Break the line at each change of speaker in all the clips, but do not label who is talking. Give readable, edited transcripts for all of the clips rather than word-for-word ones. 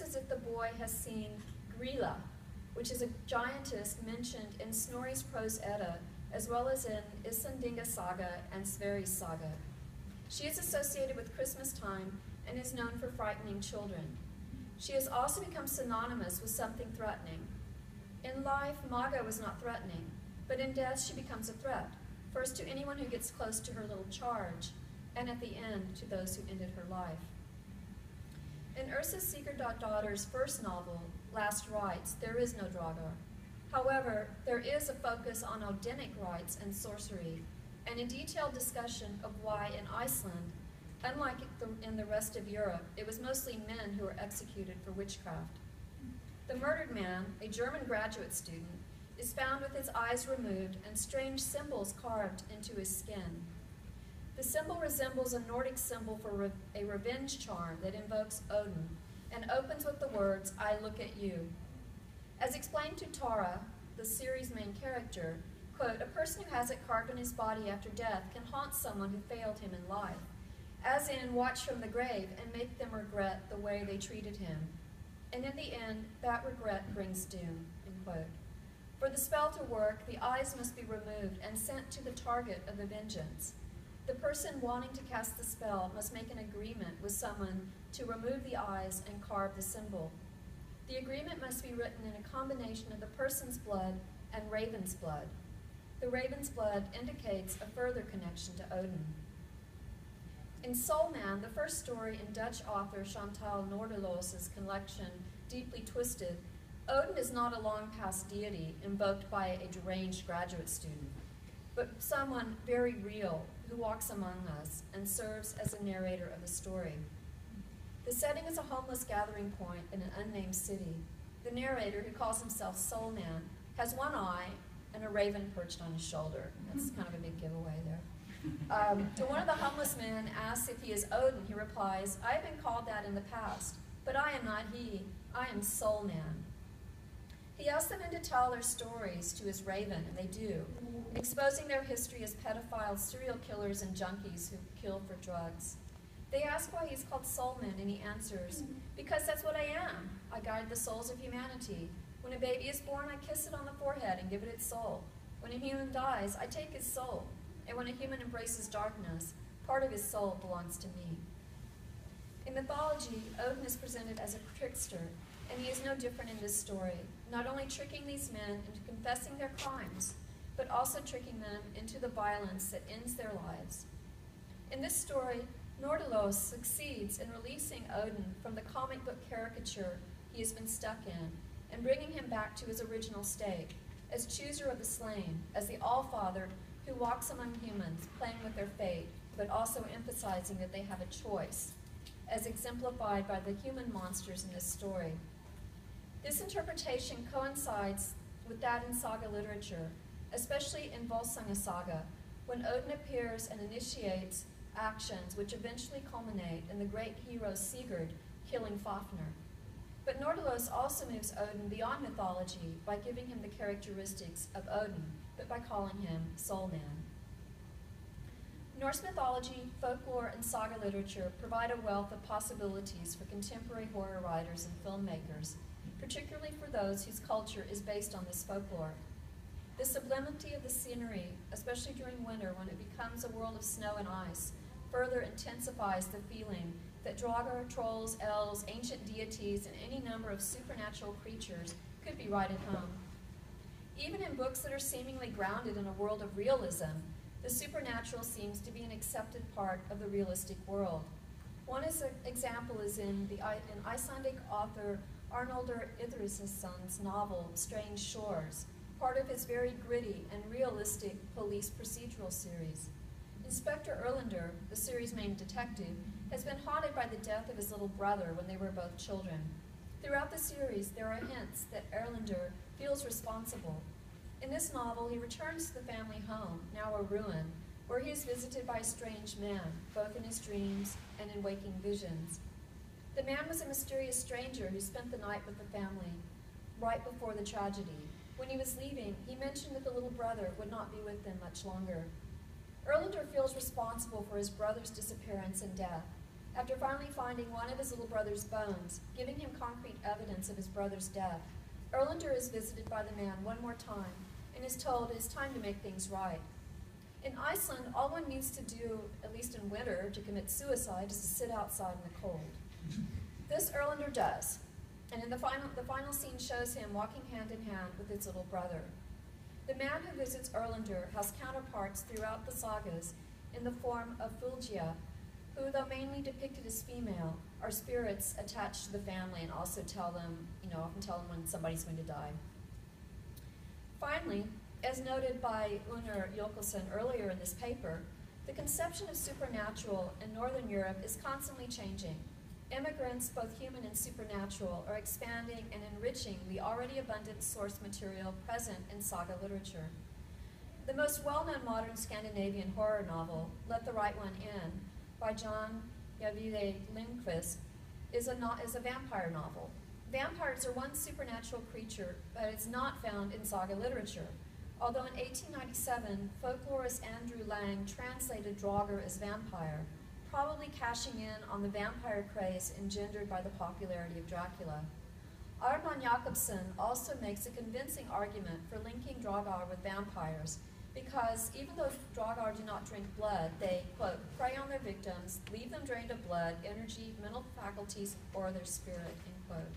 As if the boy has seen Grilla, which is a giantess mentioned in Snorri's Prose Edda, as well as in Islandinga Saga and Sverri's Saga. She is associated with Christmas time and is known for frightening children. She has also become synonymous with something threatening. In life, Maga was not threatening, but in death she becomes a threat, first to anyone who gets close to her little charge, and at the end to those who ended her life. In Ursa Sigurdardottir's first novel, Last Rites, there is no Draugar. However, there is a focus on Odinic rites and sorcery, and a detailed discussion of why in Iceland, unlike in the rest of Europe, it was mostly men who were executed for witchcraft. The murdered man, a German graduate student, is found with his eyes removed and strange symbols carved into his skin. The symbol resembles a Nordic symbol for a revenge charm that invokes Odin and opens with the words, "I look at you." As explained to Tara, the series' main character, quote, "A person who has it carved on his body after death can haunt someone who failed him in life, as in watch from the grave and make them regret the way they treated him. And in the end, that regret brings doom," end quote. For the spell to work, the eyes must be removed and sent to the target of the vengeance. The person wanting to cast the spell must make an agreement with someone to remove the eyes and carve the symbol. The agreement must be written in a combination of the person's blood and raven's blood. The raven's blood indicates a further connection to Odin. In Soul Man, the first story in Dutch author Chantal Noorderloos's collection, Deeply Twisted, Odin is not a long-past deity invoked by a deranged graduate student, but someone very real who walks among us and serves as a narrator of the story. The setting is a homeless gathering point in an unnamed city. The narrator, who calls himself Soul Man, has one eye and a raven perched on his shoulder. That's kind of a big giveaway there. To one of the homeless men asks if he is Odin, he replies, "I have been called that in the past, but I am not he. I am Soul Man." He asks them to tell their stories to his raven, and they do, exposing their history as pedophiles, serial killers, and junkies who kill for drugs. They ask why he's called Soulman, and he answers, "Because that's what I am. I guide the souls of humanity. When a baby is born, I kiss it on the forehead and give it its soul. When a human dies, I take his soul. And when a human embraces darkness, part of his soul belongs to me." In mythology, Odin is presented as a trickster, and he is no different in this story, not only tricking these men into confessing their crimes, but also tricking them into the violence that ends their lives. In this story, Noorderloos succeeds in releasing Odin from the comic book caricature he has been stuck in and bringing him back to his original state, as chooser of the slain, as the All-Father who walks among humans, playing with their fate, but also emphasizing that they have a choice, as exemplified by the human monsters in this story. This interpretation coincides with that in saga literature, especially in Volsunga Saga, when Odin appears and initiates actions which eventually culminate in the great hero Sigurd killing Fafnir. But Noorderloos also moves Odin beyond mythology by giving him the characteristics of Odin, but by calling him Soul Man. Norse mythology, folklore, and saga literature provide a wealth of possibilities for contemporary horror writers and filmmakers, particularly for those whose culture is based on this folklore. The sublimity of the scenery, especially during winter when it becomes a world of snow and ice, further intensifies the feeling that Draugar, trolls, elves, ancient deities, and any number of supernatural creatures could be right at home. Even in books that are seemingly grounded in a world of realism, the supernatural seems to be an accepted part of the realistic world. One example is in Icelandic author Arnaldur Idrissson's novel Strange Shores, part of his very gritty and realistic police procedural series. Inspector Erlander, the series' main detective, has been haunted by the death of his little brother when they were both children. Throughout the series, there are hints that Erlander feels responsible. In this novel, he returns to the family home, now a ruin, where he is visited by a strange man, both in his dreams and in waking visions. The man was a mysterious stranger who spent the night with the family right before the tragedy. When he was leaving, he mentioned that the little brother would not be with them much longer. Erlander feels responsible for his brother's disappearance and death, after finally finding one of his little brother's bones, giving him concrete evidence of his brother's death, Erlander is visited by the man one more time and is told it is time to make things right. In Iceland, all one needs to do, at least in winter, to commit suicide is to sit outside in the cold. This Erlander does, and in the final scene shows him walking hand in hand with his little brother. The man who visits Erlander has counterparts throughout the sagas in the form of Fulgia, who, though mainly depicted as female, are spirits attached to the family and also tell them, often tell them when somebody's going to die. Finally, as noted by Unnur Jokelsson earlier in this paper, the conception of supernatural in Northern Europe is constantly changing. Immigrants, both human and supernatural, are expanding and enriching the already abundant source material present in saga literature. The most well-known modern Scandinavian horror novel, Let the Right One In, by John Ajvide Lindqvist, is a vampire novel. Vampires are one supernatural creature that is not found in saga literature, although in 1897, folklorist Andrew Lang translated Draugar as vampire, probably cashing in on the vampire craze engendered by the popularity of Dracula. Arman Jakobsen also makes a convincing argument for linking Draugar with vampires, because even though Draugar do not drink blood, they, quote, prey on their victims, leave them drained of blood, energy, mental faculties, or their spirit, end quote.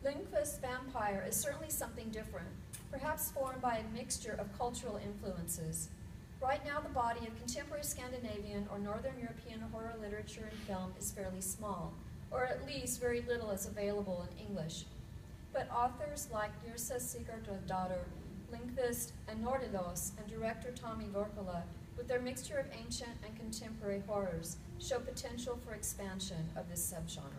Lindqvist's vampire is certainly something different, perhaps formed by a mixture of cultural influences. Right now, the body of contemporary Scandinavian or Northern European horror literature and film is fairly small, or at least very little is available in English. But authors like Yrsa Sigurdardóttir, Lindqvist, and Nordalos, and director Tommy Vorkala, with their mixture of ancient and contemporary horrors, show potential for expansion of this subgenre.